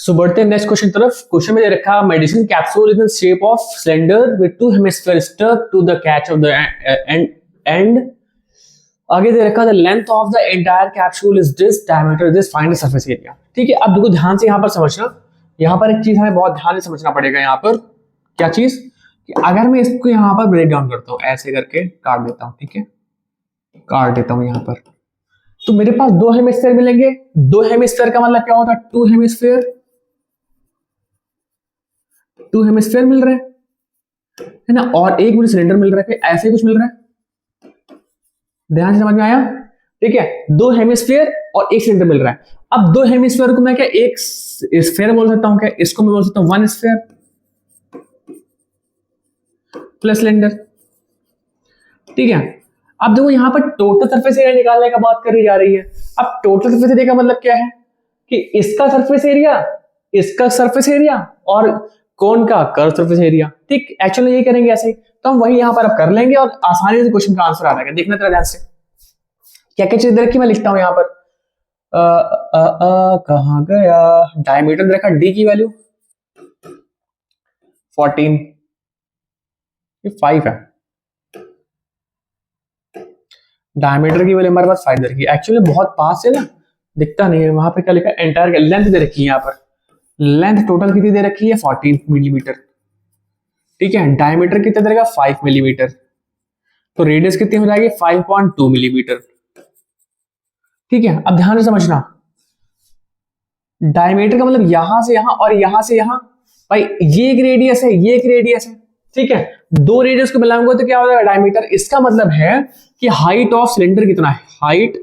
सो बढ़ते हैं next question तरफ। क्वेश्चन में दे रखा medicine capsule in the shape of cylinder with two hemisphere stuck to the catch of the end. आगे दे रखा the length of the entire capsule is this, diameter this, find the surface area. ठीक है, अब देखो ध्यान से यहाँ पर समझना, यहाँ पर एक चीज हमें बहुत ध्यान से समझना पड़ेगा। यहाँ पर क्या चीज कि अगर मैं इसको यहाँ पर ब्रेक डाउन करता हूँ, ऐसे करके काट देता हूँ, ठीक है, काट देता हूँ यहाँ पर, तो मेरे पास दो हेमिस्फीयर मिलेंगे। दो हेमिस्फीयर का मतलब क्या होता है? टू हेमिस्फीयर, टू हेमिस्फीयर मिल रहे हैं, है ना, और एक मुझे सिलेंडर मिल रहा है, ऐसे कुछ मिल रहा है। ध्यान से समझ में आया? ठीक है, दो हेमिस्फीयर और एक सिलेंडर मिल रहा है। अब दो हेमिस्फीयर को मैं क्या एक स्फीयर बोल सकता हूं क्या? इसको मैं बोल सकता हूं वन स्फीयर प्लस सिलेंडर। ठीक है, अब देखो यहां पर टोटल सरफेस एरिया निकालने का बात करी जा रही है। अब टोटल सरफेस एरिया का मतलब क्या है कि इसका सरफेस एरिया, इसका सरफेस एरिया और कौन का कर्व सरफेस एरिया। ठीक, एक्चुअली ये करेंगे ऐसे, तो हम वही यहां पर अब कर लेंगे और आसानी से क्वेश्चन का आंसर आ जाएगा। देखना तेरा ध्यान से क्या क्या चीज रखी मैं लिखता हूं यहां पर। कहां गया? डायमीटर रखा डी की वैल्यू 14, ये 5 है। डायमीटर की वैल्यू हमारे पास 5 दे रखी है। एक्चुअली बहुत पास है ना, दिखता नहीं है। वहां पे क्या लिखा है? एंटायर लेंथ दे रखी है यहाँ पर। लेंथ टोटल कितनी दे रखी है? 14 मिलीमीटर। ठीक है, डायमीटर कितना देगा? 5 मिलीमीटर। तो रेडियस कितनी हो जाएगी? 5.2 मिलीमीटर। ठीक है, अब ध्यान से समझना, डायमीटर का मतलब यहां से यहां और यहां से यहां। भाई ये एक रेडियस है, ये एक रेडियस है। ठीक है, दो रेडियस को मिलाऊंगा तो क्या हो जाएगा? डायमीटर। इसका मतलब है कि हाइट ऑफ सिलेंडर कितना है? हाइट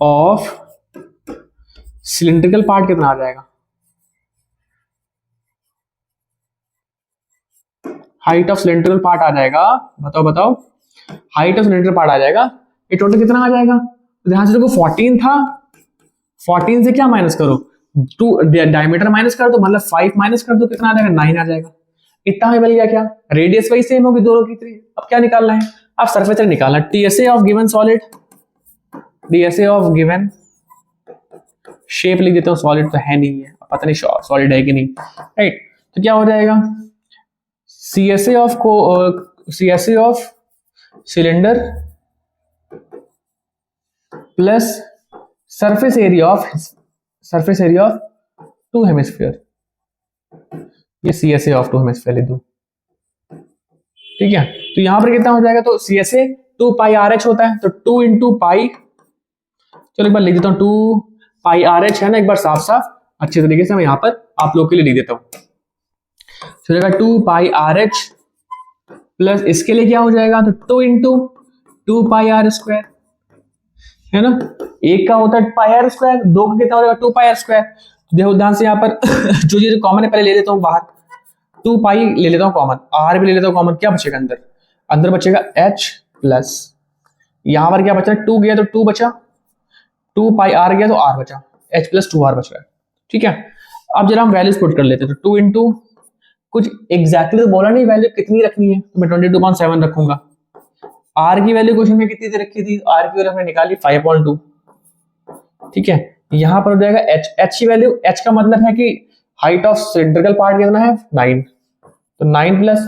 ऑफ सिलिंड्रिकल पार्ट कितना आ जाएगा? हाइट ऑफ सिलेंड्रिकल पार्ट आ जाएगा, बताओ बताओ, हाइट ऑफ सिलेंड्रिकल पार्ट आ जाएगा, ये टोटल कितना आ जाएगा? ध्यान से देखो, 14 था, 14 से क्या माइनस करो? 2 डायमीटर माइनस कर दो, मतलब 5 माइनस कर दो, कितना आ जाएगा? 9 आ जाएगा। इतना ही मिल गया। क्या रेडियस वही सेम होगी दोनों की? 3। अब क्या निकालना है? अब सरफेस एरिया निकालना। TSA of given solid, DSA of given shape लिख देता हूँ, सॉलिड तो है नहीं है, पता नहीं सॉलिड है कि नहीं, राइट। तो क्या हो जाएगा? CSA of CSA of cylinder plus surface area of two hemisphere, ये सीएसए ऑफ टू हेमिस्फीयर लिख दो। ठीक है, तो यहां पर कितना हो जाएगा? तो सीएसए 2 पाई आर एच होता है, तो 2 इंटू पाई, चलो एक बार लिख देता हूं, 2 पाई आर एच है ना, एक बार साफ साफ अच्छे तरीके से मैं यहां पर आप लोग के लिए लिख देता हूं। चलेगा 2 पाई आर एच प्लस इसके लिए क्या हो जाएगा? तो 2 इंटू 2 पाई आर स्क्वायर, है ना। एक का होता है पाई आर स्क्वायर, दो का कितना हो जाएगा? 2 पाई आर स्क्वायर। देखो ध्यान से यहाँ पर जो चीज कॉमन है पहले ले लेता हूँ बाहर, 2 पाई ले लेता हूँ कॉमन, आर भी ले लेता हूँ कॉमन, क्या बचेगा अंदर? अंदर बचेगा एच प्लस, यहां पर क्या बचा? 2 गया तो 2 बचा, 2 पाई आर गया तो आर बचा, एच प्लस 2 आर बच रहा है। ठीक है, अब जरा हम वैल्यूज पुट कर लेते हैं। तो 2 इंटू कुछ एग्जैक्टली तो बोला नहीं वैल्यू कितनी रखनी है, तो मैं 22.7 रखूंगा। आर की वैल्यू क्वेश्चन में कितनी दे रखी थी? आर की वैल्यू हमने निकाली 5.2। ठीक है, यहां पर हो जाएगा एच, एच की वैल्यू, एच का मतलब है कि हाइट ऑफ सिलिंड्रिकल पार्ट कितना है? 9, तो 9 प्लस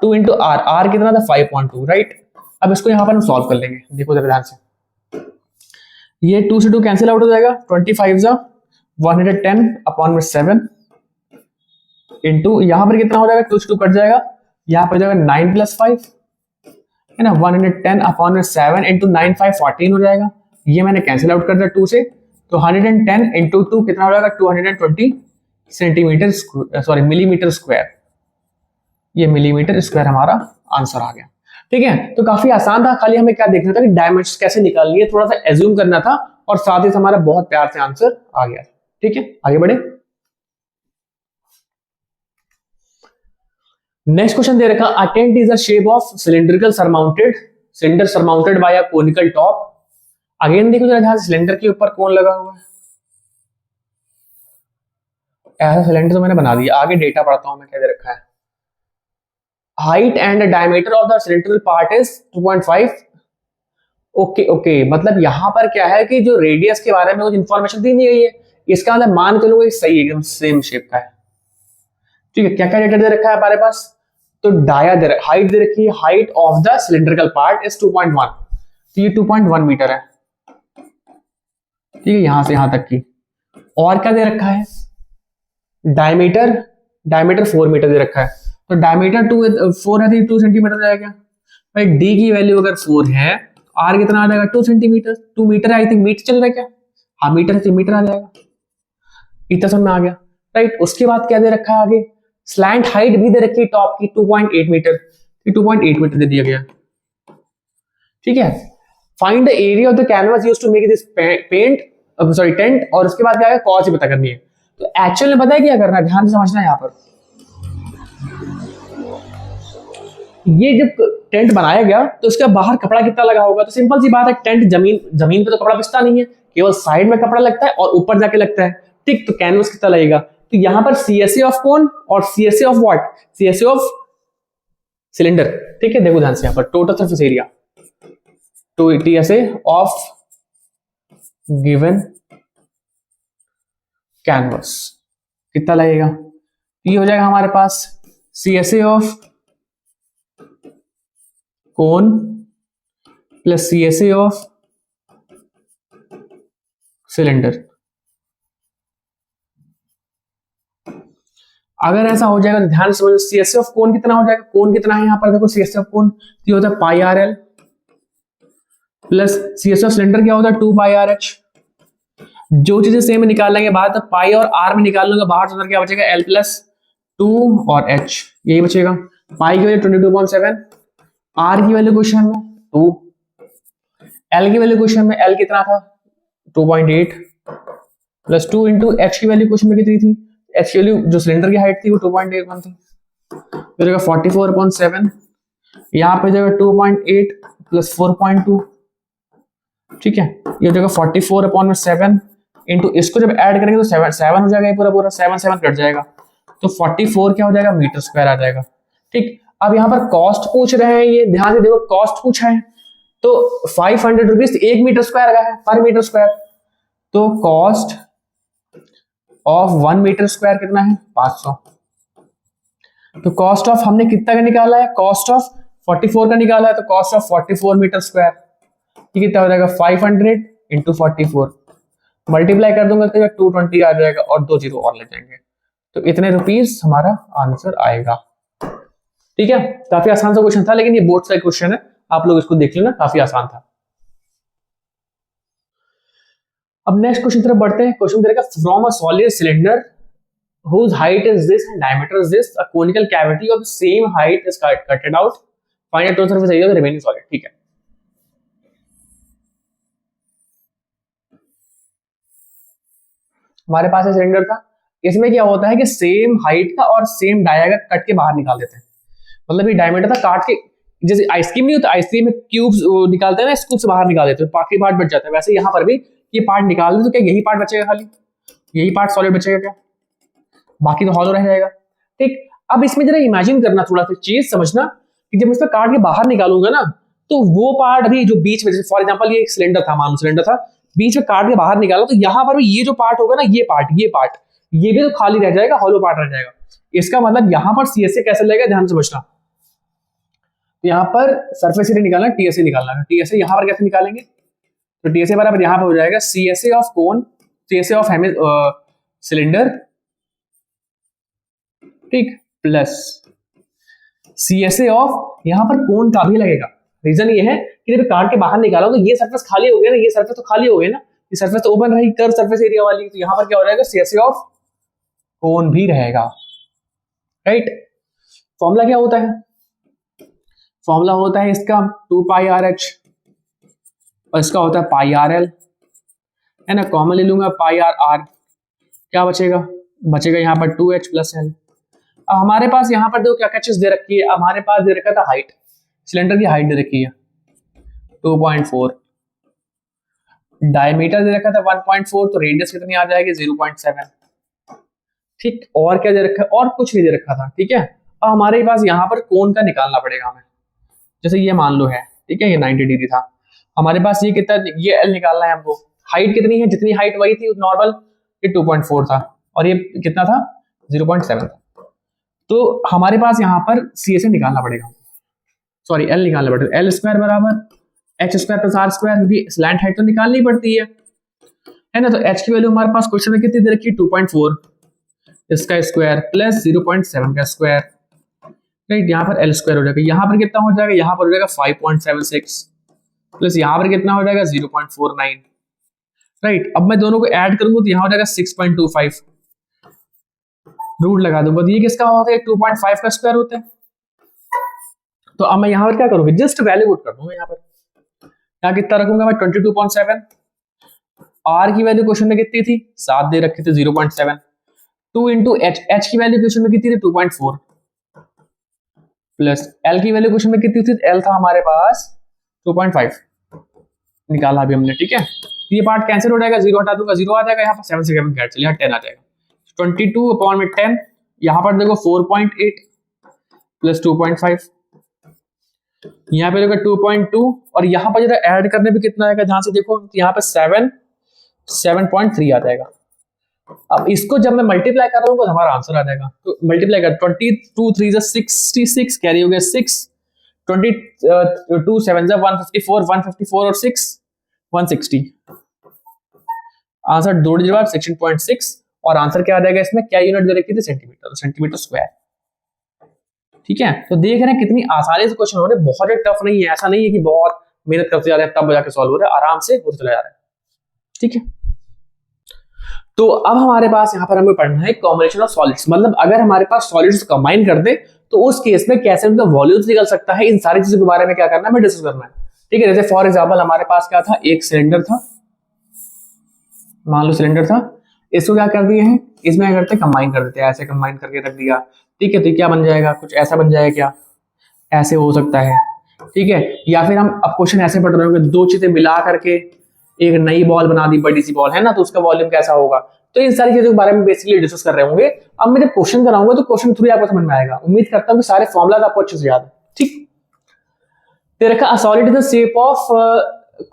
2 इंटू आर, आर कितना था? 5.2, राइट। अब इसको यहां पर हम सॉल्व कर लेंगे, देखो जरा ध्यान से, ये 2 से 2 कैंसिल आउट हो जाएगा, 25 जा 110 अपॉन में 7 इंटू यहां पर कितना हो जाएगा? 2 से 2 कट जाएगा, यहां पर जाएगा 9 प्लस 5, है ना, 110 अपॉन में 7 इंटू 9 5 14 हो जाएगा। ये मैंने कैंसिल आउट कर दिया 2 से, तो 110 इंटू 2 कितना हो जाएगा? 220 सेंटीमीटर, सॉरी मिलीमीटर स्क्वायर। ये मिलीमीटर स्क्वायर हमारा आंसर आ गया। ठीक है, तो काफी आसान था, खाली हमें क्या देखना था कि डायमेंशंस कैसे निकालनी है, थोड़ा सा एज्यूम करना था और साथ ही हमारा बहुत प्यार से आंसर आ गया। ठीक है, आगे बढ़े। नेक्स्ट क्वेश्चन दे रखा, a tent is the shape of cylindrical cylinder surmounted by a conical top. Again देखो जरा ध्यान से, सिलेंडर के ऊपर कौन लगा हुआ है? ऐसा सिलेंडर तो मैंने बना दिया, आगे डेटा पढ़ता हूं मैं क्या दे रखा है। Height and diameter of the cylindrical part is 2.5। Okay, मतलब यहां पर क्या है कि जो रेडियस के बारे में कुछ इंफॉर्मेशन दी नहीं गई है, इसका मतलब मान के लोग सही एकदम सेम शेप का है। ठीक है, क्या क्या डेटा दे रखा है हमारे पास? तो डाया दे हाइट दे रखी है, height of the cylindrical part is 2.1, तो ये 2.1 मीटर है। ठीक है, यहां से यहां तक की। और क्या दे रखा है? डायमीटर 4 मीटर दे रखा है, तो डायमीटर 4 है तो 2 सेंटीमीटर जाएगा भाई। डी की वैल्यू अगर 4 है, आर कितना आ जाएगा? 2 centimetre. 2 metre I think metre चल रहा है क्या? हाँ मीटर है तो मीटर आ जाएगा। इतना समझ में आ गया, राइट। उसके बाद क्या दे रखा है आगे? स्लैंट हाइट भी दे रखी है टॉप की 2.8 मीटर, 2.8 मीटर दे दिया गया। ठीक है, find the area of the canvas used to make this paint sorry tent, और उसके बाद क्या है? कॉस्ट पता करनी है। तो एक्चुअल में पता है क्या करना है, ध्यान से समझना है। यहाँ पर ये जब टेंट बनाया गया तो उसका बाहर कपड़ा कितना लगा होगा? तो सिंपल सी बात है, टेंट जमीन पे तो कपड़ा बिछता नहीं है, केवल साइड में कपड़ा लगता है और ऊपर जाके लगता है। ठीक, तो कैनवस कितना लगेगा? तो यहां पर सीएसए ऑफ कोन और CSA of what? CSA of cylinder. ठीक है, देखो ध्यान से, यहां पर टोटल सरफेस एरिया तो टीएसए ऑफ गिवन कैनवस कितना लगेगा? ये हो जाएगा हमारे पास CSA of cone plus CSA of cylinder. अगर ऐसा हो जाएगा तो ध्यान से समझो, सीएसए ऑफ कोन कितना हो जाएगा? कोन कितना है यहाँ पर? देखो सीएसए ऑफ कोन ये होता है pi R L, plus CSA of cylinder क्या होता है? 2 पाई आर एच। जो चीजें सेम में निकाल लेंगे बाहर, तो पाई और आर में निकाल लूंगा बाहर, तो क्या बचेगा? एल प्लस 2 और एच, यही बचेगा। पाई की वैल्यू 22.7, आर की वैल्यू क्वेश्चन में 2, एल की वैल्यू क्वेश्चन में एल कितना था? 2.8 प्लस 2 इंटू एच की वैल्यू क्वेश्चन में कितनी थी? एच की वैल्यू जो सिलेंडर की हाइट थी वो 2.81 थी, तो जाएगा 44.7। यहाँ पे जाएगा 2.8 प्लस 4.2। ठीक है, ये हो जाएगा 44/7 इंटू इसको जब ऐड करेंगे तो 7 हो जाएगा, ये पूरा पूरा 7 कट जाएगा, तो 44 क्या हो जाएगा? मीटर स्क्वायर आ जाएगा। ठीक, अब यहाँ पर कॉस्ट पूछ रहे हैं, ये ध्यान से देखो, कॉस्ट पूछा है तो 500 रुपीज 1 मीटर स्क्वायर का है, पर मीटर स्क्वायर। तो कॉस्ट ऑफ 1 मीटर स्क्वायर कितना है? 500। तो कॉस्ट ऑफ हमने कितना का निकाला है? कॉस्ट ऑफ 44 का निकाला है, तो कॉस्ट ऑफ 44 मीटर स्क्वायर ये कितना हो जाएगा? 500 इंटू 44 मल्टीप्लाई कर दूंगा तो 220 आ जाएगा और 2 जीरो और लग जाएंगे, तो इतने रुपीस हमारा आंसर आएगा। ठीक है, काफी आसान सा क्वेश्चन था, लेकिन ये बोर्ड का क्वेश्चन है, आप लोग इसको देख लेना, काफी आसान था। अब नेक्स्ट क्वेश्चन तरफ बढ़ते हैं। क्वेश्चन देगा from a solid cylinder whose height is this and diameter is this, a conical cavity of the same height is cutted out, find the total surface area of the remaining solid। ठीक है, हमारे पास एक cylinder था, इसमें क्या होता है कि सेम हाइट का और सेम डाया का कट के बाहर निकाल देते हैं। मतलब ये डायमीटर था, काट के, जैसे आइसक्रीम नहीं होता, आइसक्रीम में क्यूब्स निकालते हैं ना, स्कूप से बाहर निकाल देते हैं, बाकी पार्ट बच जाता है। वैसे यहाँ पर भी ये पार्ट निकाल दे तो क्या यही पार्ट बचेगा? खाली यही पार्ट सॉलिड बचेगा क्या? बाकी तो हॉलो रह जाएगा। ठीक, अब इसमें जरा इमेजिन करना, थोड़ा सा चीज समझना कि जब इसमें काट के बाहर निकालूंगा ना, तो वो पार्ट भी जो बीच में, जैसे फॉर एग्जांपल ये एक सिलेंडर था, मान सिलेंडर था, बीच में काट के बाहर निकाला, तो यहाँ पर भी ये जो पार्ट होगा ना, ये पार्ट ये भी तो खाली रह जाएगा, हॉलो पार्ट रह जाएगा। इसका मतलब यहाँ पर सीएसए कैसे लगेगा, ध्यान से समझना। यहाँ पर सरफेस एरिया निकालना, टीएसए निकालना है। टीएसए यहाँ पर कैसे निकालेंगे? तो टीएसए बराबर यहाँ पर हो जाएगा CSA of cone, CSA of cylinder, ठीक, प्लस सीएसए ऑफ यहाँ पर कोन का भी लगेगा। रीजन ये है कि जब काट के बाहर निकाला तो ये सरफेस खाली हो गया ना, ये सरफेस तो खाली हो गया ना, ये सरफेस तो ओपन रही कर्व सरफेस एरिया वाली, तो यहाँ पर क्या हो जाएगा? सीएसए ऑफ कोन भी रहेगा, राइट। फॉर्मूला क्या होता है? फॉर्मूला होता है इसका 2 पाई आर एच और इसका होता है पाई आर एल, है ना। कॉमन ले लूंगा पाई आर आर, क्या बचेगा? बचेगा यहाँ पर 2h प्लस एल। अब हमारे पास यहाँ पर देखो क्या क्या चीज दे रखी है। हमारे पास दे रखा था हाइट, सिलेंडर की हाइट दे रखी है 2.4, डायमीटर दे रखा था 1.4, तो रेडियस कितनी आ जाएगी? 0.7। ठीक, और क्या दे रखा है? और कुछ नहीं दे रखा था, ठीक है। अब हमारे पास यहाँ पर कोण का निकालना पड़ेगा हमें। जैसे ये मान लो है, ठीक है, ये 90 डिग्री था, हमारे पास ये कितना, ये एल निकालना है हमको। हाइट कितनी है? जितनी हाइट वही थी नॉर्मल, ये 2.4 था और ये कितना था 0.7 था। तो हमारे पास यहाँ पर सी से निकालना पड़ेगा, सॉरी एल निकालना पड़ेगा। एल स्क्वायर बराबर H square plus R square, क्योंकि स्लैंट हाइट तो निकालनी पड़ती है ना। तो एच की वैल्यू हमारे पास क्वेश्चन में कितनी दे रखी है 2.4 इसका स्क्वायर प्लस 0.7 का स्क्वायर, राइट। यहाँ पर एल स्क्वायर हो जाएगा, यहाँ पर कितना हो जाएगा, यहाँ पर हो जाएगा 5.76 प्लस यहाँ पर कितना हो जाएगा 0.49, राइट। अब मैं दोनों को ऐड करूंगा तो यहाँ हो जाएगा 6.25, रूट लगा दूंगा तो ये किसका होता है 2.5 का स्क्वायर होता है। तो अब मैं यहाँ पर क्या करूंगा, जस्ट वैल्यू पुट कर दूंगा यहाँ पर कितना रखूंगा मैं 22.7। आर की वैल्यू क्वेश्चन में कितनी थी 7 दे रखी थी 0.7, 2 इंटू एच की वैल्यू क्वेश्चन में कितनी थी 2.4 प्लस एल की वैल्यू क्वेश्चन में कितनी थी, एल था हमारे पास 2.5 निकाला अभी हमने, ठीक है। ये पार्ट कैंसिल हो जाएगा, 0 हटा दूंगा 0 आ जाएगा, यहाँ पर 7 से 7 कैंसिल, यहाँ 10 आ जाएगा 22/10। यहाँ पर देखो 4.8 प्लस 2.5, यहाँ पे देखो 2.2 और यहाँ पर जरा ऐड करने पे कितना आएगा, जहां से देखो यहाँ पे 7.3 आ जाएगा। अब इसको जब मैं मल्टीप्लाई कर रहा हूँ तो हमारा आंसर आ जाएगा, तो मल्टीप्लाई कर 22 3 66 कैरी हो गया 6, 22 7 154 154 और 6 160, आंसर 2 डिजिट बाद 16.6 और आंसर क्या आ जाएगा इसमें, क्या यूनिट दे रखी थी सेंटीमीटर, तो सेंटीमीटर स्क्वायर, ठीक है। तो देख रहे हैं कितनी आसानी से क्वेश्चन हो रहे हैं, बहुत टफ नहीं है, ऐसा नहीं है कि बहुत मेहनत करते जा रहे हैं तब जाके सॉल्व हो रहा है, आराम से होते चला जा रहा है, ठीक है। तो अब हमारे पास यहाँ पर हमें पढ़ना है कॉम्बिनेशन ऑफ सॉलिड्स, मतलब अगर हमारे पास सॉलिड्स कंबाइन कर दे तो उस केस में कैसे उनका वॉल्यूम्स निकल सकता है, इन सारी चीजों के बारे में क्या करना है, हमें डिस्कस करना है, ठीक है। जैसे फॉर एग्जांपल हमारे पास क्या था, एक सिलेंडर था, मान लो सिलेंडर था, इसको क्या कर दिए हैं, इसमें क्या करते हैं कंबाइन कर देते हैं, ऐसे कंबाइन करके रख दिया, ठीक है। तो क्या बन जाएगा, कुछ ऐसा बन जाएगा, क्या ऐसे हो सकता है, ठीक है। या फिर हम अब क्वेश्चन ऐसे पढ़ रहे होंगे, दो चीजें मिला करके एक नई बॉल बना दी, बड़ी सी बॉल है ना, तो उसका वॉल्यूम कैसा होगा, तो इन सारी चीजों के बारे में बेसिकली डिस्कस कर रहे होंगे। अब मैं जब क्वेश्चन कराऊंगा तो क्वेश्चन थ्रू आपको समझ में आएगा, उम्मीद करता हूँ कि सारे फॉर्मुला आपको अच्छे से याद है, ठीक। दे रखा a solid in the shape of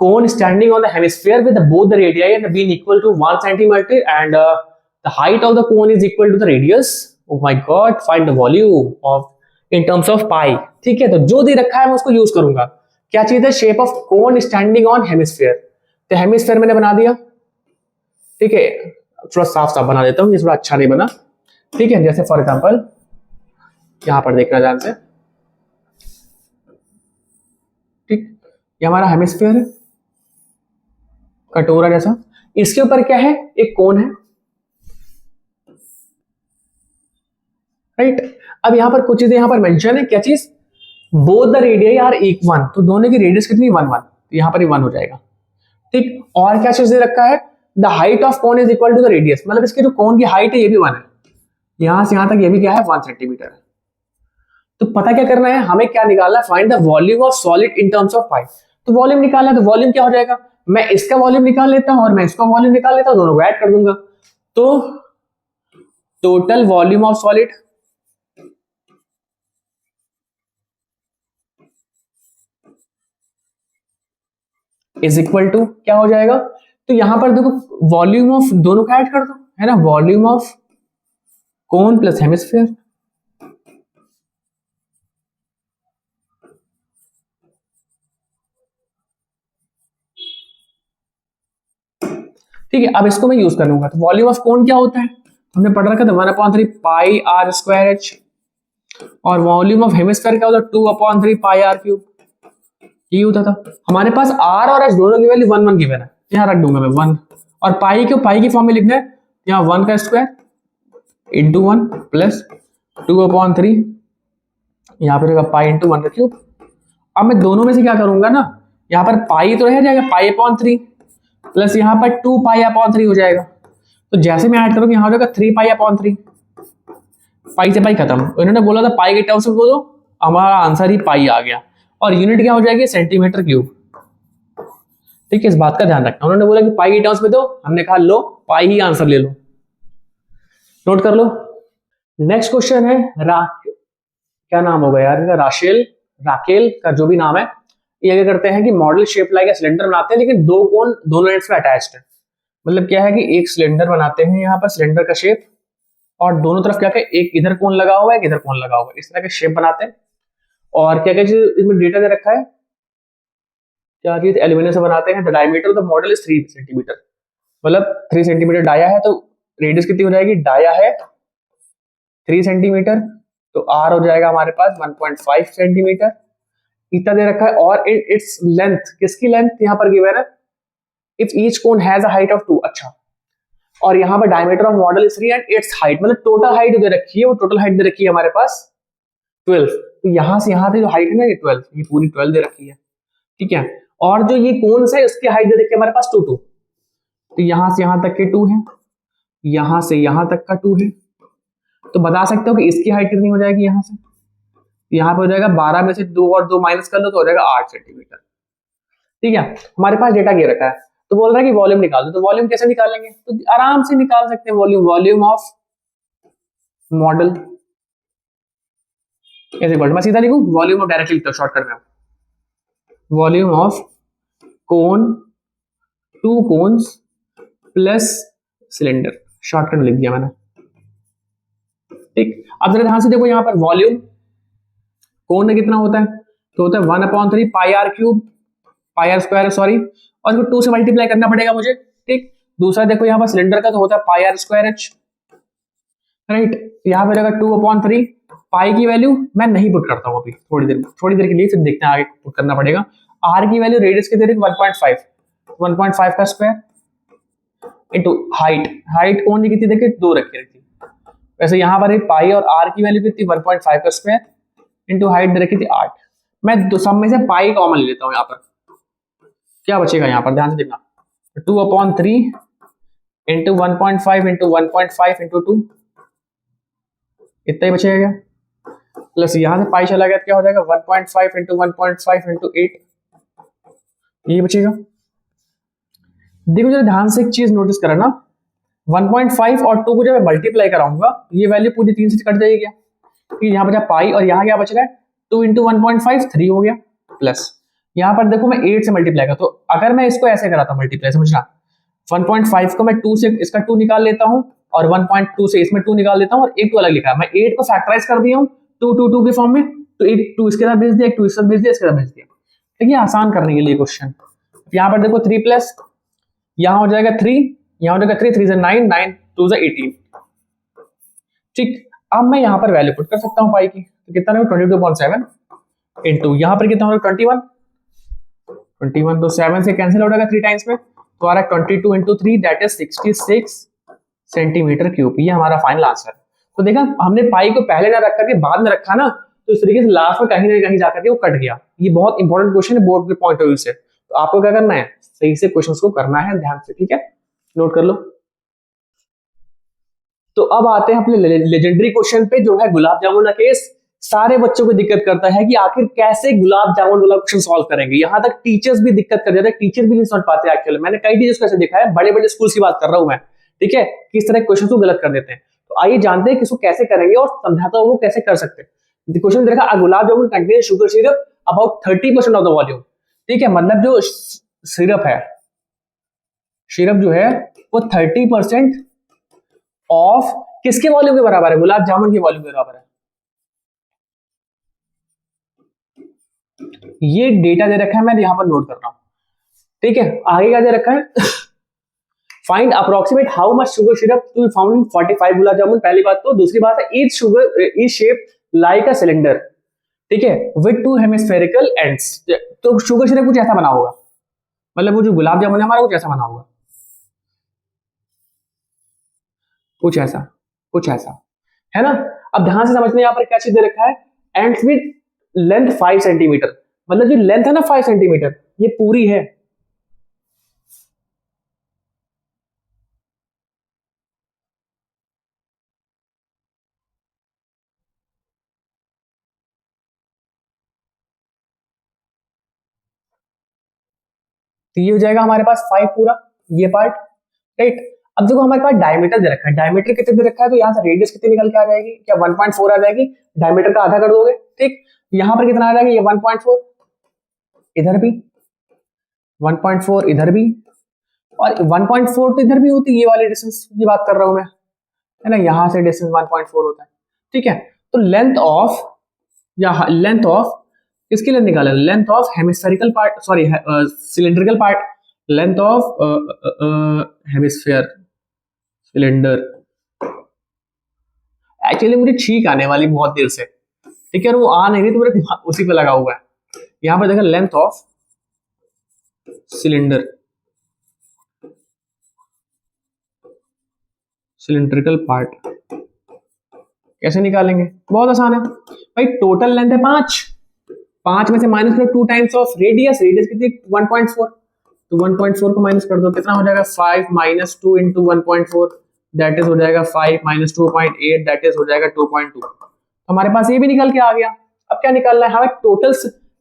cone standing on the hemisphere with both the radii and the beam equal to 1 centimeter and the height of the cone is equal to the radius. Oh my god, find the volume of in terms of pi, ठीक है। तो जो दे रखा है मैं उसको use करूंगा, क्या चीज है, shape of cone standing on hemisphere, तो हेमिस्फीयर मैंने बना दिया, ठीक है। थोड़ा साफ साफ बना देता हूँ, ये थोड़ा अच्छा नहीं बना, ठीक है। जैसे फॉर एग्जांपल यहां पर देखना ध्यान से, ठीक, ये हमारा हेमिस्फीयर है, कटोरा जैसा, इसके ऊपर क्या है, एक कोन है, राइट। अब यहां पर कुछ चीजें यहां पर मेंशन है, क्या चीज, both the radius R equal, तो दोनों की रेडियस कितनी 1 1, तो यहां पर ही 1 हो जाएगा, ठीक। और क्या चीज दे रखा है, the height of cone is equal to the radius, मतलब इसके जो कोन की हाइट है ये भी 1 है, यहां से यहां तक ये भी क्या है 1 सेंटीमीटर है। तो पता क्या करना है, हमें क्या निकालना है, find the volume of solid in terms of pi. तो वॉल्यूम निकालना है, तो वॉल्यूम क्या हो जाएगा, मैं इसका वॉल्यूम निकाल लेता हूं और मैं इसका वॉल्यूम निकाल लेता हूं, दोनों को ऐड कर दूंगा, तो total volume of solid is equal to क्या हो जाएगा, तो यहां पर देखो वॉल्यूम ऑफ दोनों का ऐड कर दो, है ना, volume of cone plus hemisphere, ठीक है। अब इसको मैं यूज कर लूंगा, तो वॉल्यूम ऑफ कोन क्या होता है, हमने पढ़ रखा था 1/3 पाई आर स्क्वायर एच, और वॉल्यूम ऑफ हेमिस्फीयर क्या होता है 2/3 पाई आर क्यूब, ये होता था। हमारे पास आर और एच दोनों की वैल्यू 1 1 गिवन है, यहाँ रख दूंगा मैं 1, और पाई क्यों, पाई की फॉर्म में लिखना है, यहाँ 1 का स्क्वायर इंटू 1 प्लस 2/3, यहाँ पर रहेगा पाई इंटू 1 का क्यूब। अब मैं दोनों में से क्या करूंगा ना, यहाँ पर पाई तो रह जाएगा पाई/3 प्लस यहाँ पर 2 पाई/3 हो जाएगा, तो जैसे मैं ऐड करूंगा यहाँ हो जाएगा 3 पाई/3, पाई से पाई खत्म, इन्होंने बोला था पाई के टर्म्स में बोलो, हमारा आंसर ही पाई आ गया, और यूनिट क्या हो जाएगी सेंटीमीटर क्यूब, ठीक है। इस बात का ध्यान रखना, उन्होंने बोला कि पाई के टर्म्स में दो, हमने कहा लो पाई ही आंसर ले लो, नोट कर लो। नेक्स्ट क्वेश्चन है क्या नाम होगा यार इनका, राकेल का जो भी नाम है, ये क्या करते हैं कि मॉडल शेप लाइक सिलेंडर बनाते हैं, लेकिन दो कोन दोनों एंड्स में अटैच्ड है, मतलब क्या है कि एक सिलेंडर बनाते हैं यहाँ पर, सिलेंडर का शेप, और दोनों तरफ क्या क्या एक इधर कोन लगा हुआ है, एक इधर कोन लगा हुआ है, इस तरह के शेप बनाते हैं। और क्या क्या चीज इसमें डेटा दे रखा है, क्या चीज एल्यूमिनियम से बनाते हैं। The diameter of the model is 3 centimetre, मतलब 3 सेंटीमीटर डाया है, तो रेडियस कितनी हो जाएगी, डाया है 3 सेंटीमीटर, तो आर हो जाएगा हमारे पास 1.5 सेंटीमीटर, इतना दे रखा है। और इट्स लेंथ, किसकी लेंथ यहाँ पर गिवन है, if each cone has a height of 2, अच्छा, और यहाँ पर diameter of model is 3 and it's height, मतलब टोटल हाइट दे रखी है, वो टोटल हाइट दे रखी है हमारे पास 12, तो यहाँ से यहाँ तक जो हाइट है ना, ये 12, ये पूरी 12 दे रखी है, ठीक है। और जो ये कोन्स है उसकी हाइट दे रखी है हमारे पास 2 2, तो यहाँ से यहाँ तक के 2 है, यहाँ से यहाँ तक का 2 है, तो बता सकते हो कि इसकी हाइट कितनी हो जाएगी, यहाँ से यहाँ पे हो जाएगा 12 में से 2 और 2 माइनस कर लो तो हो जाएगा 8 सेंटीमीटर, ठीक है। हमारे पास डेटा ये रखा है, तो बोल रहा है कि वॉल्यूम निकाल दो, तो वॉल्यूम कैसे निकालेंगे, तो आराम से निकाल सकते हैं वॉल्यूम, वॉल्यूम ऑफ मॉडल ऐसे बोल, मैं सीधा लिखूं, वॉल्यूम ऑफ डायरेक्टली लिखता हूं शॉर्टकट में, volume of cone, 2 cones plus cylinder, shortcut में लिख दिया मैंने, ठीक। अब जरा ध्यान से देखो, यहाँ पर वॉल्यूम कोन में कितना होता है, तो होता है 1/3 pi R cube, pi R square sorry, और इसको 2 से मल्टीप्लाई करना पड़ेगा मुझे, ठीक। दूसरा देखो यहाँ पर सिलेंडर का तो होता है pi R square H, right, यहाँ पे रहेगा 2/3, पाई की वैल्यू मैं नहीं पुट करता हूँ अभी, थोड़ी देर के लिए, फिर देखते हैं आगे पुट करना पड़ेगा। आर की वैल्यू रेडियस के दे 1.5 का स्क्वायर इंटू हाइट, हाइट कौन सी कितनी देखे 2 रखी रहती, वैसे यहाँ पर पाई और आर की वैल्यू कितनी 1.5 का स्क्वायर इंटू हाइट दे रखी थी 8, मैं सब में से पाई कॉमन ले लेता हूँ, यहाँ पर क्या बचेगा, यहाँ पर ध्यान से देखना, 2/3 इंटू 1.5 इंटू 1.5 इंटू 2, इतना ही बचेगा क्या, प्लस यहां से पाई चला गया, क्या हो जाएगा 1.5 इंटू 1.5 इंटू 8, ये बचेगा। देखो जरा ध्यान से एक चीज नोटिस करा ना, 1.5 और 2 को जब मैं मल्टीप्लाई कराऊंगा, ये वैल्यू पूरी 3 से कट जाएगी क्या, क्योंकि यहाँ बचा पाई और यहाँ क्या बच रहा है 2 इंटू 1.5 3 हो गया, प्लस यहाँ पर देखो मैं 8 से मल्टीप्लाई कर, तो अगर मैं इसको ऐसे कराता मल्टीप्लाई, समझना 1.5 को मैं 2 से इसका 2 निकाल लेता हूँ, और 1.2 से इसमें 2 निकाल लेता हूँ, और एक 2 अलग लिखा है, मैं 8 को फैक्टराइज कर दिया हूँ 2 2 2 के फॉर्म में, तो एक 2 इसके साथ भेज दिया, एक 2 इसके साथ भेज दिया, इसके साथ भेज दिया, ठीक है, आसान करने के लिए क्वेश्चन। यहाँ पर देखो 3 प्लस, यहाँ हो जाएगा 3, यहाँ हो जाएगा 3 3 से 9 9 2 से 18, ठीक। अब मैं यहाँ पर वैल्यू पुट कर सकता हूँ पाई की, तो कितना है 22.7 इंटू यहाँ पर कितना होगा 21, तो 7 से कैंसिल हो जाएगा 3 टाइम्स में, तो आ रहा है 22 into 3 that is 66 centimetre cube, ये हमारा फाइनल आंसर। तो देखा हमने पाई को पहले ना रख करके बाद में रखा ना, तो इस तरीके से लास्ट में कहीं ना कहीं जाकर के वो कट गया, ये बहुत इंपॉर्टेंट क्वेश्चन है बोर्ड के पॉइंट ऑफ व्यू से, तो आपको क्या करना है, सही से क्वेश्चंस को करना है ध्यान से, ठीक है, नोट कर लो। तो अब आते हैं अपने लेजेंडरी क्वेश्चन पे, जो है गुलाब जामुन का केस। सारे बच्चों को दिक्कत करता है कि आखिर कैसे गुलाब जामुन वाला क्वेश्चन सॉल्व करेंगे, यहाँ तक टीचर्स भी दिक्कत कर जाते हैं, टीचर भी नहीं समझ पाते एक्चुअली, मैंने कई टीचर्स को ऐसे देखा है, बड़े बड़े स्कूल की बात कर रहा हूं मैं, ठीक है, किस तरह क्वेश्चन को गलत कर देते हैं। तो आइए जानते हैं कि इसको कैसे करेंगे और समझाता हूं वो कैसे कर सकते हैं। क्वेश्चन देखा, gulab jamun contain sugar syrup about 30% of the volume, ठीक है, मतलब जो सिरप है, सिरप जो है वो 30% ऑफ किसके वॉल्यूम के बराबर है, गुलाब जामुन के वॉल्यूम के बराबर है। ये डेटा दे रखा है, मैं यहां पर नोट कर रहा हूं, ठीक है। आगे क्या दे रखा है, find approximate how much sugar syrup to be found in 45 gulab jamun, पहली बात तो, दूसरी बात है each sugar is shape like a cylinder, ठीक है, विद 2 हेमिस्फेरिकल एंड्स, तो शुगर सिरप कुछ ऐसा बना होगा, मतलब वो जो गुलाब जामुन है हमारा कुछ ऐसा बना होगा, कुछ ऐसा है ना। अब ध्यान से समझना, यहाँ पर क्या चीज दे रखा है, एंड्स विद लेंथ 5 सेंटीमीटर, मतलब जो लेंथ है ना 5 सेंटीमीटर, ये पूरी है, तो ये हो जाएगा हमारे पास 5 पूरा, ये पार्ट, राइट। अब देखो हमारे पास डायमीटर दे रखा है, डायमीटर कितने दे रखा है, तो यहाँ से रेडियस कितनी निकल के आ जाएगी, क्या 1.4 आ जाएगी, डायमीटर का आधा कर दोगे, ठीक। यहाँ पर कितना आ जाएगा, ये 1.4, इधर भी 1.4, इधर भी, और 1.4 तो इधर भी होती है, ये वाली डिस्टेंस की बात कर रहा हूं मैं, है ना, यहां से डिस्टेंस 1.4 होता है। ठीक है, तो लेंथ ऑफ, या लेंथ ऑफ, किसकी लेंथ निकाले, length of hemispherical part, sorry cylindrical part, length of hemisphere cylinder. Actually मुझे छींक आने वाली बहुत देर से, ठीक है, और वो आ नहीं रही तो मेरा दिमाग उसी पे लगा हुआ है। यहां पर देखो length of cylinder, cylindrical part कैसे निकालेंगे, बहुत आसान है भाई। टोटल लेंथ है 5, 5 में से माइनस करो 2 टाइम्स ऑफ रेडियस, रेडियस कितनी 1.4, तो 1.4 को माइनस कर दो, कितना हो जाएगा 5 माइनस 2 इंटू 1.4, दैट इज हो जाएगा 5 माइनस 2.8, दैट इज हो जाएगा 2.2। हमारे पास ये भी निकल के आ गया। अब क्या निकालना है हमें, टोटल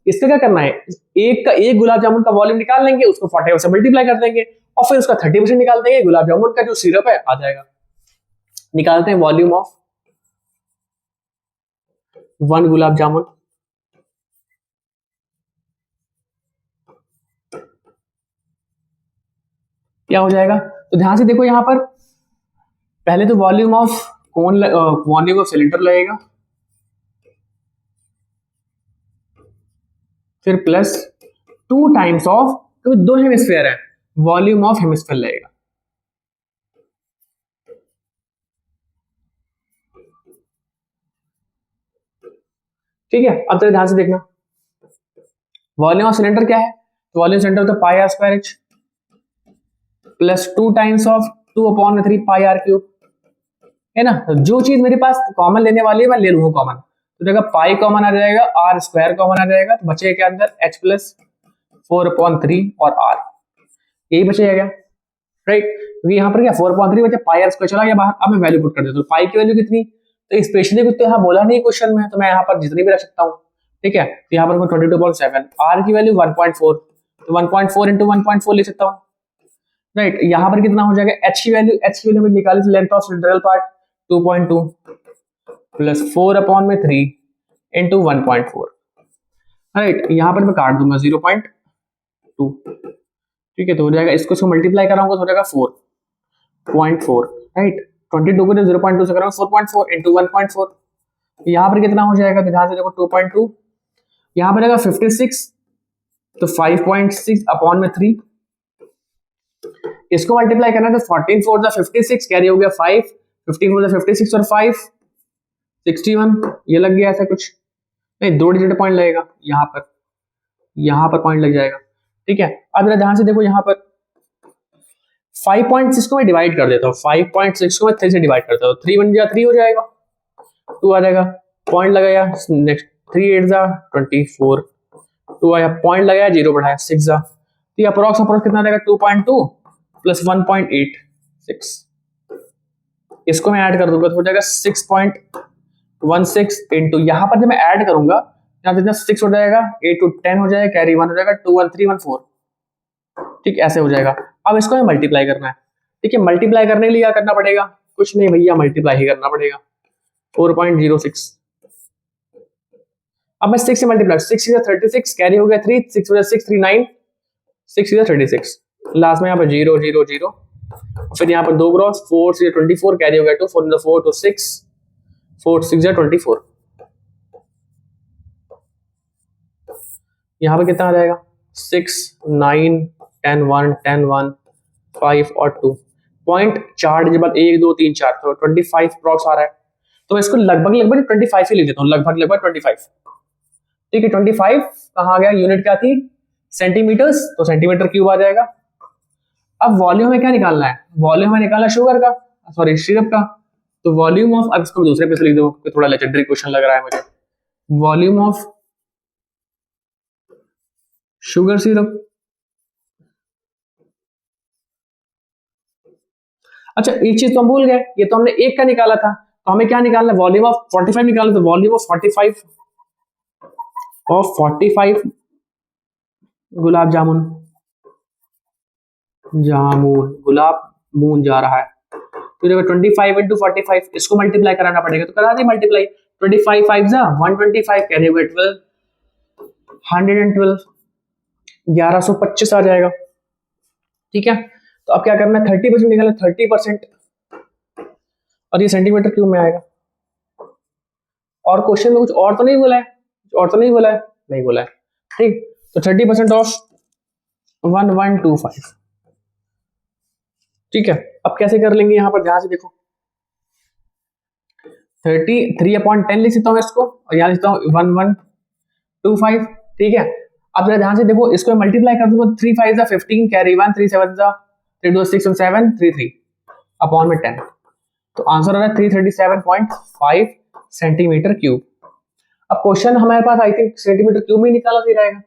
इसका क्या करना है, एक गुलाब जामुन का वॉल्यूम निकाल लेंगे, उसको 40 से मल्टीप्लाई कर देंगे और फिर उसका 30% निकाल देंगे, गुलाब जामुन का जो सिरप है आ जाएगा। निकालते हैं वॉल्यूम ऑफ 1 गुलाब जामुन, क्या हो जाएगा, तो ध्यान से देखो यहां पर पहले तो volume of cone, volume of cylinder लगेगा, फिर प्लस 2 टाइम्स ऑफ, तो 2 हेमिस्फीयर है, वॉल्यूम ऑफ हेमिस्फीयर लगेगा। ठीक है, अब तो ध्यान से देखना, वॉल्यूम ऑफ सिलेंडर क्या है, तो वॉल्यूम सिलेंडर तो pi R square H plus 2 times of 2/3 pi R cube, है ना। जो चीज मेरे पास कॉमन लेने वाली है मैं ले लूंगा कॉमन, तो देखा पाई कॉमन आ जाएगा, आर स्क्वायर कॉमन आ जाएगा, तो बचेगा क्या अंदर एच प्लस 4/3 और आर, यही बचेगा राइट। क्योंकि यहाँ पर क्या 4/3 बचा, पाई आर स्क्वायर चला गया बाहर। अब मैं वैल्यू पुट कर देता हूँ, पाई की वैल्यू कितनी, तो स्पेशली कुछ तो यहाँ बोला नहीं क्वेश्चन में, तो मैं यहाँ पर जितनी भी रख सकता हूँ। ठीक है, तो यहाँ पर 22.7, आर की वैल्यू 1.4, तो 1.4 इंटू 1.4 ले सकता हूँ राइट। यहाँ पर कितना हो जाएगा, एच की वैल्यू में निकाली, length of cylindrical part 2.2 plus 4/3 into 1.4 right. यहाँ पर मैं काट दूंगा 0.2, ठीक है, तो हो जाएगा, इसको मल्टीप्लाई कराऊंगा तो हो जाएगा 4.4 राइट। 22 को 0.2 से कराऊंगा 4.4 इंटू 1.4, यहाँ पर कितना हो जाएगा, तो ध्यान से देखो 2.2, यहाँ पर आएगा 56, तो 5.6/3, इसको मल्टीप्लाई करना है तो 14 4 जा 56, कैरी हो गया 5, 15 4 जा 56 और 5 61, ये लग गया ऐसा कुछ नहीं, 2 डिजिट पॉइंट लगेगा यहाँ पर पॉइंट लग जाएगा। ठीक है, अब जरा ध्यान से देखो यहाँ पर 5.6 को मैं डिवाइड कर देता हूँ, 5.6 को मैं 3 से डिवाइड करता हूँ, 3 बन जाए 3 हो जाएगा, 2 आ जाएगा, पॉइंट लगाया, नेक्स्ट 3 8 जा 24, 2 आया, पॉइंट लगाया, 0 बढ़ाया 6 जा, तो अप्रोक्स कितना रहेगा 2.2 प्लस 1.86, इसको मैं ऐड कर दूंगा तो हो जाएगा 6.16 इंटू, यहाँ पर जब मैं ऐड करूंगा यहाँ से 6 हो जाएगा, 8 to 10 हो जाएगा, कैरी 1 हो जाएगा, 21314, ठीक ऐसे हो जाएगा। अब इसको हमें मल्टीप्लाई करना है। ठीक है, मल्टीप्लाई करने के लिए क्या करना पड़ेगा, कुछ नहीं भैया, मल्टीप्लाई ही करना पड़ेगा, 4.06। अब मैं 6 से मल्टीप्लाई, 6 is 36, कैरी हो गया 3, 6 is 6 3 9, 6 is 36, लास्ट में यहाँ पर 0 0 0, फिर यहाँ पर 2 क्रॉस, 4 6 24, कैरी हो गया 2, 4 4 to 6, 4 6 24, यहाँ पर कितना आ जाएगा 6 9 10 1 10 1 5 और 2, पॉइंट 4 डिजिट बाद 1 2 3 4, तो 25 प्रॉक्स आ रहा है, तो मैं इसको लगभग 25 ही लिख देता हूँ, लगभग 25। ठीक है, 25 कहाँ आ गया, यूनिट क्या थी सेंटीमीटर्स, तो सेंटीमीटर क्यूब आ जाएगा। अब वॉल्यूम में क्या निकालना है, वॉल्यूम में निकालना शुगर का, सॉरी सिरप का, तो वॉल्यूम ऑफ, अब इसको दूसरे पे से लिख दो, थोड़ा लेजेंडरी क्वेश्चन लग रहा है मुझे, वॉल्यूम ऑफ शुगर सिरप। अच्छा एक चीज तो हम भूल गए, ये तो हमने एक का निकाला था, तो हमें क्या निकालना है, वॉल्यूम ऑफ 45 निकालना, तो volume of 45 gulab jamun gulab moon जा रहा है, तो जब 25 इंटू 45, इसको मल्टीप्लाई कराना पड़ेगा, तो करा दी मल्टीप्लाई, 25 5 जा 125, कैरी हुए 12, 112, 1125 आ जाएगा। ठीक है, तो अब क्या करना है, 30% निकालना, 30%, और ये सेंटीमीटर क्यूब में आएगा। और क्वेश्चन में कुछ और तो नहीं बोला है, कुछ और तो नहीं बोला है, नहीं बोला है, ठीक। तो 30% ऑफ 1125, ठीक है। अब कैसे कर लेंगे, यहां पर ध्यान से देखो, 33/10 लिख सकता हूँ इसको, और यहाँ लिखता हूँ 1125, ठीक है। अब जरा ध्यान से देखो, इसको मल्टीप्लाई कर दूंगा, 3 5 15, कैरी 1, 3 7 3 2 6 7 3 3 अपॉन में 10, तो आंसर आ रहा है 337.5 सेंटीमीटर क्यूब। अब क्वेश्चन हमारे पास आई थिंक सेंटीमीटर क्यूब में निकाला सही रहेगा,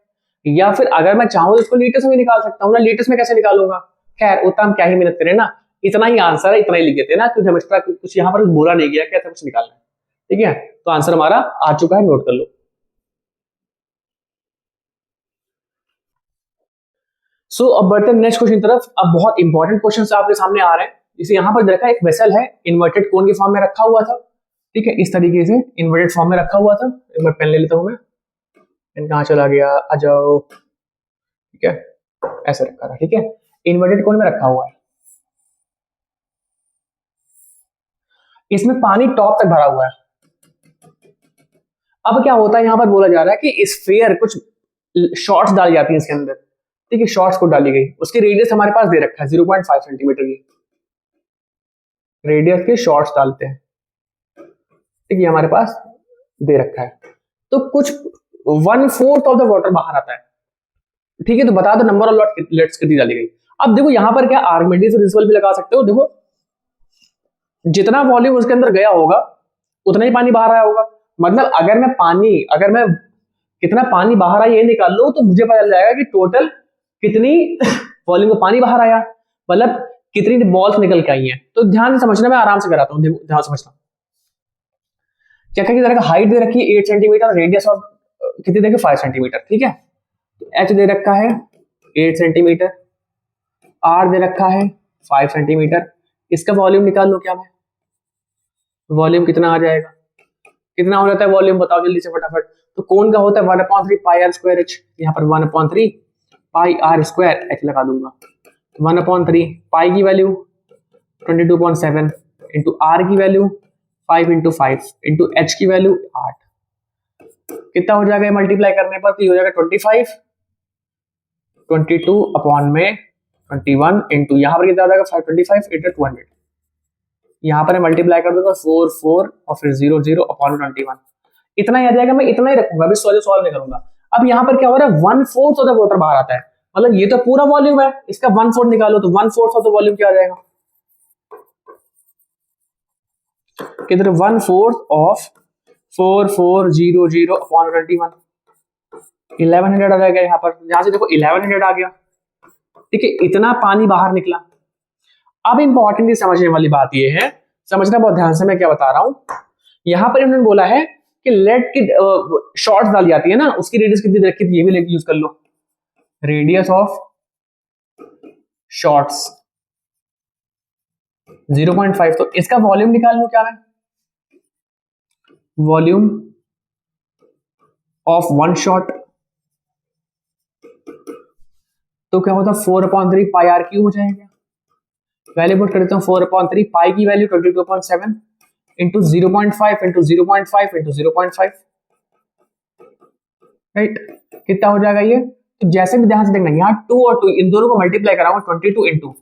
या फिर अगर मैं चाहूँ तो इसको लीटर्स में निकाल सकता हूँ ना, लीटर्स में कैसे निकालूंगा, खैर उतना हम क्या ही मेहनत करें ना, इतना ही आंसर है, इतना ही लिख देते हैं ना, क्योंकि हम एक्स्ट्रा कुछ यहाँ पर बोला नहीं गया कैसे कुछ निकालना है, ठीक है। तो आंसर हमारा आ चुका है, नोट कर लो। सो अब बढ़ते हैं नेक्स्ट क्वेश्चन की तरफ। अब बहुत इंपॉर्टेंट क्वेश्चन आपके सामने आ रहे हैं। इसे यहाँ पर देखा, एक वेसल है, इन्वर्टेड कोन के फॉर्म में रखा हुआ था, ठीक है, इस तरीके से इन्वर्टेड फॉर्म में रखा हुआ था। एक बार पेन ले लेता हूं मैं, पेन कहाँ चला गया, आ जाओ, ठीक है, ऐसे रखा था, ठीक है, इन्वर्टेड कोन में रखा हुआ है। इसमें पानी टॉप तक भरा हुआ है। अब क्या होता है, यहां पर बोला जा रहा है कि स्फीयर कुछ शॉर्ट्स डाली जाती है इसके अंदर, ठीक है, शॉर्ट्स को डाली गई, उसकी रेडियस हमारे पास दे रखा है 0.5 सेंटीमीटर की रेडियस के शॉर्ट्स डालते हैं, ठीक है, हमारे पास दे रखा है। तो कुछ 1/4 ऑफ द वाटर बाहर आता है, ठीक है। तो बता दो नंबर ऑफ लेट्स कितनी डाली गई। अब देखो यहां पर क्या आर्किमिडीज प्रिंसिपल भी लगा सकते हो, देखो जितना वॉल्यूम उसके अंदर गया होगा उतना ही पानी बाहर आया होगा। मतलब अगर मैं कितना पानी बाहर आया ये निकाल लो, तो मुझे पता चल जाएगा कि टोटल कितनी वॉल्यूम का पानी बाहर आया, मतलब कितनी बॉल्स निकल के आई हैं। तो ध्यान से समझना, मैं आराम से कराता हूँ, ध्यान समझना। क्या क्या तरह का हाइट दे रखी है 8 सेंटीमीटर, रेडियस ऑफ कितनी देखे 5 सेंटीमीटर, ठीक है। तो एच दे रखा है 8 सेंटीमीटर, आर दे रखा है 5 सेंटीमीटर। इसका वॉल्यूम निकाल लो, क्या मैं वॉल्यूम कितना आ जाएगा, कितना हो जाता है वॉल्यूम, बताओ जल्दी से फटाफट। तो कौन का होता है 1/3 पाई आर स्क्वायर एच, यहाँ पर 1/3 पाई आर स्क्वायर एच लगा दूंगा। 1/3 पाई की वैल्यू 22.7 इंटू आर की वैल्यू 5 इंटू 5 इंटू एच की वैल्यू 8, कितना हो जाएगा मल्टीप्लाई करने पर, तो हो जाएगा 25, 22 अपॉन में 21 इंटू यहाँ पर कितना हो जाएगा 525 इंटू 200, यहाँ पर मल्टीप्लाई कर दूंगा 4 4 और फिर 0 0 अपॉन 21, इतना ही आ जाएगा। मैं इतना ही रखूंगा, अभी सॉल्व नहीं करूंगा। अब यहाँ पर क्या हो रहा है 1/4 ऑफ द वाटर बाहर आता है, मतलब ये तो पूरा वॉल्यूम है, इसका 1/4 निकालो, तो 1/4 ऑफ द वॉल्यूम क्या आ जाएगा, किधर 1/4 ऑफ 4400 अपॉन 21, 1100 आ जाएगा यहाँ पर। यहां से देखो 1100 आ गया, ठीक है, इतना पानी बाहर निकला। अब इंपॉर्टेंटली समझने वाली बात ये है, समझना बहुत ध्यान से, मैं क्या बता रहा हूं। यहां पर इन्होंने बोला है कि लेड की शॉर्ट्स डाली जाती है ना, उसकी रेडियस कितनी रखी थी, ये भी यूज कर लो, रेडियस ऑफ शॉर्ट्स 0.5। तो इसका वॉल्यूम निकाल लो, क्या है वॉल्यूम ऑफ वन शॉट, तो क्या होता है 4/3 पाई आर क्यूब हो जाएगा। वैल्यू पुट कर देता हूँ 4/3 पाई की value 22.7 into 0.5 into 0.5 into 0.5, right, कितना हो जाएगा ये। तो जैसे भी ध्यान से देखना, यहाँ 2 और 2 इन दोनों को मल्टीप्लाई कराऊंगा 22 इंटू,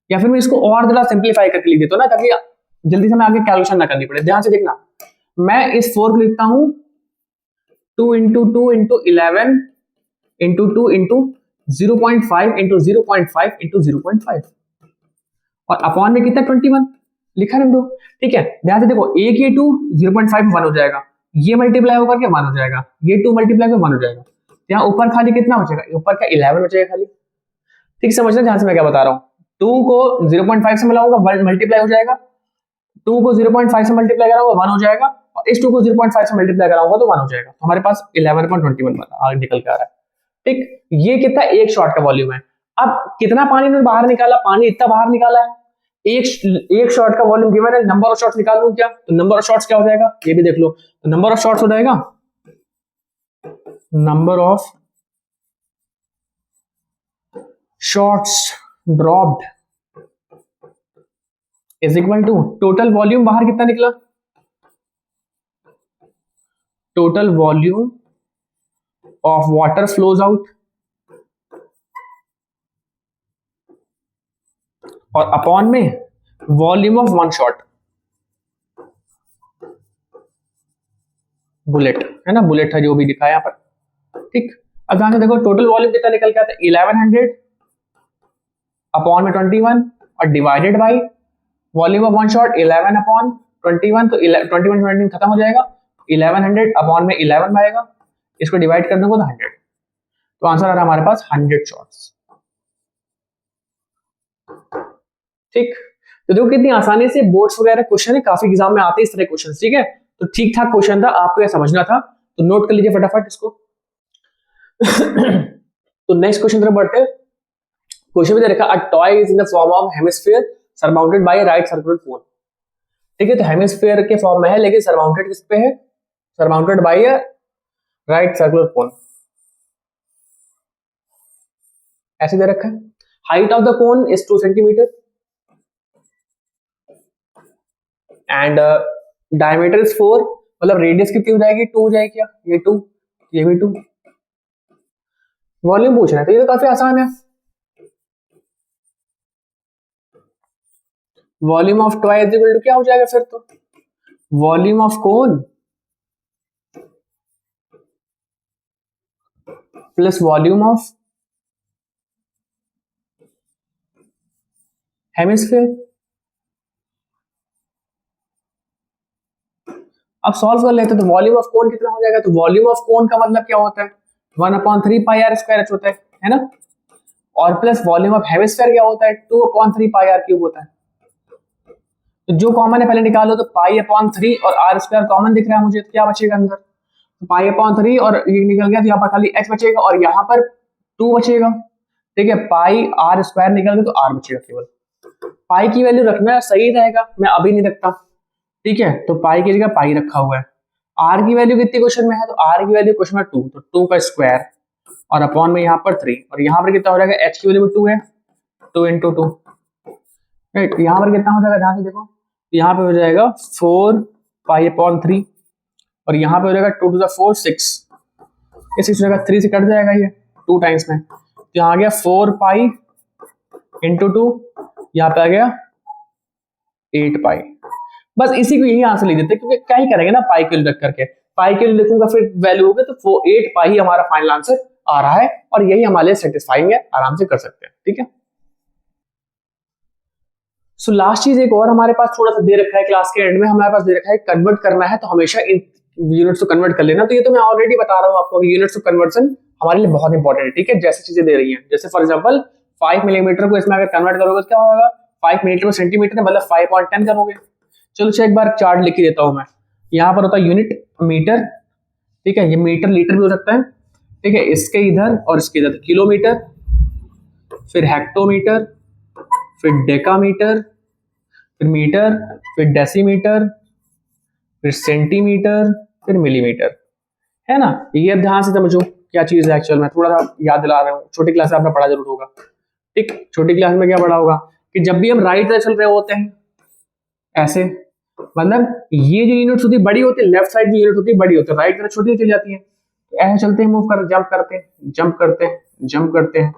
या फिर मैं इसको और थोड़ा सिंप्लीफाई करके लिख देता हूँ ना, ताकि जल्दी से मैं आगे कैलकुलेशन ना करनी पड़े। ध्यान से देखना, मैं इस 4 को लिखता हूँ 2 into 2 into 11 into 2 into 0.5 into 0.5 into 0.5 और अपॉन में कितना 21 लिखा रख दो, ठीक है। ध्यान से देखो, एक ये 2 0.5 1 हो जाएगा, ये मल्टीप्लाई होकर के 1 हो जाएगा, ये 2 मल्टीप्लाई होकर 1 हो जाएगा। यहाँ ऊपर खाली कितना बचेगा, ऊपर का 11 बचेगा खाली, ठीक समझना ध्यान से मैं क्या बता रहा हूँ। 2 को 0.5 से मिलाऊंगा मल्टीप्लाई हो जाएगा, 2 को 0.5 से मल्टीप्लाई कराऊंगा 1 हो जाएगा, और इस 2 को 0.5 से मल्टीप्लाई कराऊंगा तो 1 हो जाएगा। तो हमारे पास 11.21 निकल के आ रहा है, ठीक। ये कितना एक शॉट का वॉल्यूम है। अब कितना पानी ने बाहर निकाला, पानी इतना बाहर निकाला है, एक शॉट का वॉल्यूम गिवन है, नंबर ऑफ शॉट्स निकाल लूं क्या, तो नंबर ऑफ शॉट्स क्या हो जाएगा ये भी देख लो। तो नंबर ऑफ शॉट्स हो जाएगा number of shots dropped is equal to total volume बाहर कितना निकला, total volume of water flows out और अपॉन में volume of one shot bullet, है ना, बुलेट है जो भी दिखा है यहाँ पर, ठीक। अब ध्यान से देखो टोटल वॉल्यूम कितना निकल के आता है 1100 अपॉन में 21 और divided by volume of one shot 11 upon 21, तो 21 खत्म हो जाएगा, 1100 अपॉन में 11 आएगा, इसको डिवाइड कर दूंगा तो 100, तो आंसर आ रहा है हमारे पास 100 शॉट्स, ठीक। तो देखो कितनी आसानी से बोर्ड्स वगैरह क्वेश्चन है, काफी एग्जाम में आते हैं इस तरह क्वेश्चन, ठीक है। तो ठीक ठाक क्वेश्चन था, आपको यह समझना था, तो नोट कर लीजिए फटाफट इसको। तो नेक्स्ट क्वेश्चन तरफ बढ़ते हैं। क्वेश्चन में दे रखा a toy is in the form of hemisphere surmounted bye right circular cone, ठीक है। तो हेमिस्फीयर के फॉर्म में है लेकिन सरमाउंटेड किस पे है, surmounted by a right circular cone, ऐसे दे रखा है। Height of the cone is 2 centimetre and diameter is 4, मतलब रेडियस कितनी हो जाएगी 2 हो जाएगी क्या, ये 2 ये भी 2। वॉल्यूम पूछना है तो ये तो काफी आसान है, volume of toy is equal to क्या हो जाएगा फिर, तो volume of cone plus volume of hemisphere. अब सॉल्व कर लेते हैं, तो वॉल्यूम ऑफ कोन कितना हो जाएगा, तो वॉल्यूम ऑफ कोन का मतलब क्या होता है 1/3 पाई आर स्क्वायर एच होता है ना, और प्लस वॉल्यूम ऑफ हेमिस्फीयर क्या होता है 2/3 पाई आर क्यूब होता है। तो जो कॉमन है पहले निकालो, तो पाई/3 और आर स्क्वायर कॉमन दिख रहा है मुझे, तो क्या बचेगा अंदर, तो पाई/3 और ये निकल गया, तो यहाँ पर खाली x बचेगा और यहाँ पर 2 बचेगा, ठीक है। पाई आर स्क्वायर निकल गया तो आर बचेगा केवल, पाई की वैल्यू रखना सही रहेगा, मैं अभी नहीं रखता, ठीक है। तो पाई की जगह पाई रखा हुआ है, आर की वैल्यू कितनी क्वेश्चन में है, तो आर की वैल्यू क्वेश्चन में 2, तो 2 का स्क्वायर और अपॉन में यहाँ पर 3 और यहाँ पर कितना हो जाएगा, h की वैल्यू 2 है, 2 × 2, राइट। यहाँ पर कितना हो जाएगा, ध्यान से देखो, यहाँ पे हो जाएगा 4 पाई/3 और यहाँ पे हो जाएगा 2 to the 4 6, इस जगह 3 से कट जाएगा ये 2 टाइम्स में, तो यहाँ आ गया 4 पाई × 2, यहाँ पे आ गया 8 पाई। बस इसी को यही आंसर लिख देते हैं, क्योंकि क्या ही करेंगे ना, पाई के लिए रख करके, पाई के लिए लिखूंगा फिर वैल्यू होगा, तो 8 पाई ही हमारा फाइनल आंसर आ रहा है और यही हमारे लिए सेटिस्फाइंग है, आराम से कर सकते हैं, ठीक है। सो लास्ट चीज एक और हमारे पास थोड़ा सा दे रखा है, क्लास के एंड में हमारे पास दे रखा है कन्वर्ट करना है, तो हमेशा इन यूनिट्स को कन्वर्ट कर लेना। तो ये तो मैं ऑलरेडी बता रहा हूँ आपको, यूनिट्स ऑफ कन्वर्जन हमारे लिए बहुत इंपॉर्टेंट है, ठीक है। जैसे चीजें दे रही हैं, जैसे फॉर एग्जांपल 5 मिलीमीटर को इसमें अगर कन्वर्ट करोगे तो क्या होगा, 5 मीटर में सेंटीमीटर मतलब 5.10 करोगे। चलो एक बार चार्ट लिख देता हूं मैं, यहाँ पर होता है यूनिट मीटर, ठीक है, ये मीटर लीटर भी हो सकता है, ठीक है। इसके इधर और इसके इधर किलोमीटर, फिर हेक्टोमीटर, फिर डेकामीटर, फिर मीटर, फिर डेसीमीटर, फिर सेंटीमीटर, फिर मिलीमीटर, है ना। ये अब ध्यान से समझो क्या चीज है, एक्चुअल में थोड़ा सा याद दिला रहा हूँ, छोटी क्लास में आपने पढ़ा जरूर होगा, ठीक। छोटी क्लास में क्या पढ़ा होगा कि जब भी हम राइट तरफ चल रहे होते हैं ऐसे, मतलब ये जो यूनिट होती है बड़ी होती है, लेफ्ट साइड की यूनिट होती है बड़ी होती है, राइट तरफ छोटी चली जाती है, तो ऐसे चलते हैं, मूव कर, जंप करते हैं, जंप करते हैं, जंप करते हैं,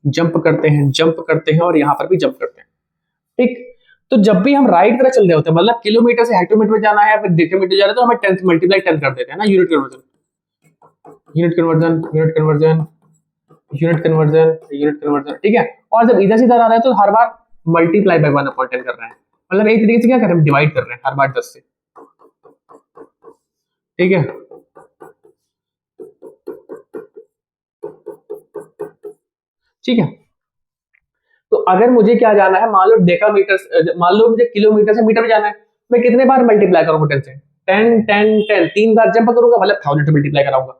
जंप करते हैं, जंप करते हैं और यहाँ पर भी जंप करते हैं, ठीक। तो जब भी हम राइट तरफ चल रहे होते हैं, मतलब किलोमीटर से हेक्टोमीटर में जाना है, फिर डेसीमीटर जाना है, तो हमें 10 मल्टीप्लाई 10 कर देते हैं ना, unit conversion, unit conversion, unit conversion, unit conversion, unit conversion, ठीक है। और जब इधर से इधर आ रहा है तो हर बार मल्टीप्लाई बाय 1/10 कर रहे हैं, मतलब एक तरीके से क्या कर रहे हैं, डिवाइड कर रहे हैं हर बार 10 से, ठीक है। ठीक है, तो अगर मुझे क्या जाना है, मान लो डेकामीटर, मान लो मुझे किलोमीटर से मीटर में जाना है, मैं कितने बार मल्टीप्लाई करूंगा 10 से, 10 10 10, 3 बार जंप करूंगा, मतलब 1000 से मल्टीप्लाई कराऊंगा।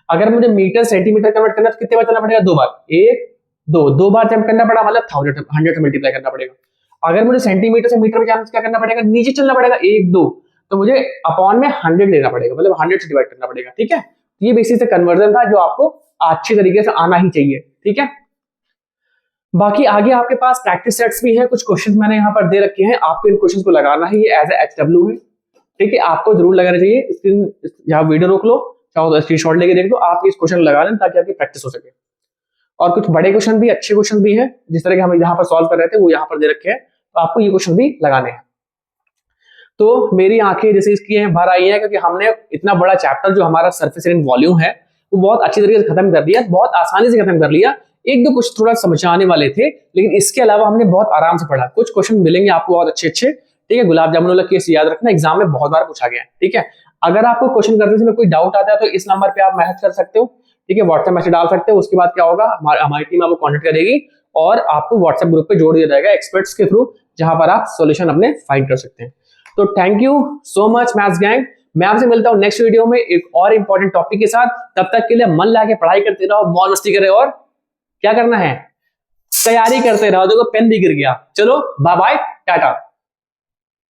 अगर मुझे मीटर सेंटीमीटर कन्वर्ट करना है तो कितने बार चलना पड़ेगा, 2 बार, 1 2 2 बार जंप करना पड़ा, मतलब 100 से मल्टीप्लाई करना पड़ेगा। अगर मुझे सेंटीमीटर से मीटर में जाना तो क्या करना पड़ेगा, नीचे चलना पड़ेगा 1 2, तो मुझे अपॉन में 100 लेना पड़ेगा, मतलब 100 से डिवाइड करना पड़ेगा, ठीक है। ये बेसिक से कन्वर्जन था जो आपको अच्छी तरीके से आना ही चाहिए, ठीक है। बाकी आगे आपके पास प्रैक्टिस सेट्स भी हैं, कुछ क्वेश्चंस मैंने यहाँ पर दे रखे हैं, आपको इन क्वेश्चंस को लगाना है, ये एज HW है, ठीक है, आपको जरूर लगाना चाहिए। स्क्रीन यहाँ वीडियो रोक लो, चाहो तो स्क्रीनशॉट लेके देख लो, आप इस क्वेश्चन लगा लें ताकि आपकी प्रैक्टिस हो सके। और कुछ बड़े क्वेश्चन भी, अच्छे क्वेश्चन भी हैं, जिस तरह के हम यहाँ पर सॉल्व कर रहे थे वो यहाँ पर दे रखे हैं, तो आपको ये क्वेश्चन भी लगाने हैं। तो मेरी आंखें जैसे इसकी भर आई है, क्योंकि हमने इतना बड़ा चैप्टर जो हमारा सरफेस एरिया वॉल्यूम है वो बहुत अच्छी तरीके से खत्म कर दिया, बहुत आसानी से खत्म कर लिया। एक दो कुछ थोड़ा समझ आने वाले थे, लेकिन इसके अलावा हमने बहुत आराम से पढ़ा। कुछ क्वेश्चन मिलेंगे आपको बहुत अच्छे अच्छे, ठीक है। गुलाब जामुन वाला केस याद रखना, एग्जाम में बहुत बार पूछा गया है, ठीक है। अगर आपको क्वेश्चन करते समय कोई डाउट आता है तो इस नंबर पे आप मैसेज कर सकते हो, ठीक है, व्हाट्सएप मैसेज डाल सकते हो। उसके बाद क्या होगा, हमारी टीम आपको कॉन्टेक्ट करेगी और आपको व्हाट्सएप ग्रुप पे जोड़ दिया जाएगा एक्सपर्ट्स के थ्रू, जहां पर आप सोल्यूशन अपने फाइंड कर सकते हैं। तो thank you so much maths gang, मैं आपसे मिलता हूं नेक्स्ट वीडियो में एक और इंपॉर्टेंट टॉपिक के साथ। तब तक के लिए मन लगा के पढ़ाई करते रहो, मौज मस्ती करे, और क्या करना है, तैयारी करते रहो। देखो पेन भी गिर गया। चलो बाय बाय, टाटा।